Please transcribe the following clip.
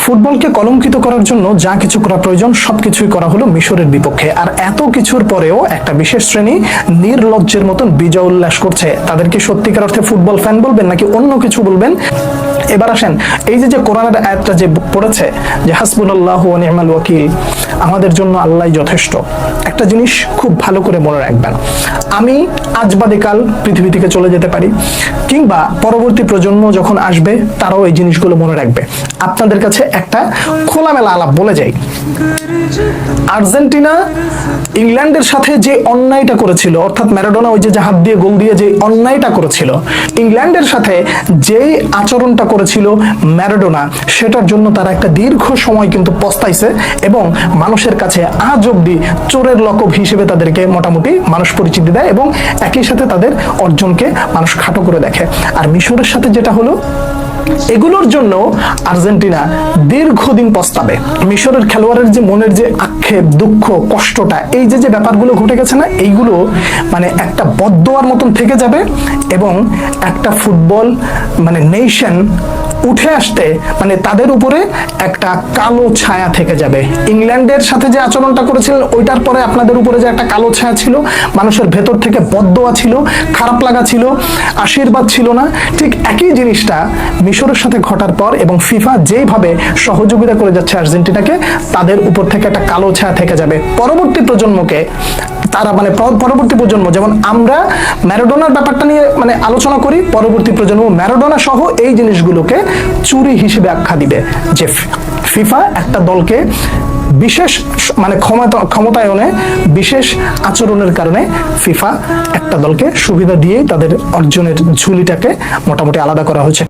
ফুটবলকে কলঙ্কিত করার জন্য যা কিছু করা প্রয়োজন সবকিছুই করা হলো মিশরের বিপক্ষে। আর এত কিছুর পরেও একটা বিশেষ শ্রেণী নির্লজ্জের মতন বিজয় উল্লাস করছে। তাদেরকে সত্যিকার অর্থে ফুটবল ফ্যান বলবেন নাকি অন্য কিছু বলবেন? এবার আসেন, এই যে কোরআনের আয়াতটা যে পড়েছে যে হাসবুনাল্লাহু ওয়া নি'মাল ওয়াকিল, আমাদের জন্য আল্লাহই যথেষ্ট। একটা জিনিস খুব ভালো করে মনে রাখবেন, আমি আজ বাদে কাল পৃথিবী থেকে চলে যেতে পারি, কিংবা পরবর্তী প্রজন্ম যখন আসবে তারাও এই জিনিসগুলো মনে রাখবে। আপনাদের কাছে একটা খোলামেলা আলাপ বলে যাই, আর্জেন্টিনা ইংল্যান্ডের সাথে যে অন্যায়টা করেছিল, অর্থাৎ ম্যারাডোনা ওই যে হাত দিয়ে গোল দিয়ে যে অন্যায়টা করেছিল, ইংল্যান্ডের সাথে যেই আচরণটা করেছিল ম্যারাডোনা, সেটার জন্য তারা একটা দীর্ঘ সময় কিন্তু পস্তাইছে এবং মানুষের কাছে আজ অব্দি চোরের লকব হিসেবে তাদেরকে মোটামুটি মানুষ পরিচিতি দেয় এবং একই সাথে তাদের অর্জনকে মানুষ খাটো করে দেখে। আর মিশরের সাথে যেটা হলো, এগুলোর জন্য আর্জেন্টিনা দীর্ঘদিন পস্তাবে। মিশরের খেলোয়াড়ের যে মনের যে আক্ষেপ, দুঃখ, কষ্টটা, এই যে ব্যাপারগুলো ঘটে গেছে না, এইগুলো মানে একটা বদদোয়ার মতন থেকে যাবে এবং একটা ফুটবল মানে নেশন উঠে আসতে মানে তাদের উপরে একটা কালো ছায়া থেকে যাবে। ইংল্যান্ডের সাথে যে আচরণটা করেছিলেন ওইটার পরে আপনাদের উপরে যে একটা কালো ছায়া ছিল, মানুষের ভেতর থেকে বদদোয়া ছিল, খারাপ লাগা ছিল, আশীর্বাদ ছিল না, ঠিক একই জিনিসটা মিশরের সাথে ঘটার পর এবং ফিফা যেভাবে সহযোগিতা করে যাচ্ছে আর্জেন্টিনাকে, তাদের উপর থেকে একটা কালো ছায়া থেকে যাবে। পরবর্তী প্রজন্মকে তারা মানে পরবর্তী প্রজন্ম যেমন আমরা ম্যারাডোনার ব্যাপারটা নিয়ে মানে আলোচনা করি, পরবর্তী প্রজন্ম ম্যারাডোনা সহ এই জিনিসগুলোকে চুরি হিসেবে আখ্যা দিবে যে ফিফা একটা দলকে বিশেষ মানে ক্ষমতায়নে বিশেষ আচরণের কারণে ফিফা একটা দলকে সুবিধা দিয়ে তাদের অর্জনের ঝুলিটাকে মোটামুটি আলাদা করা হয়েছে।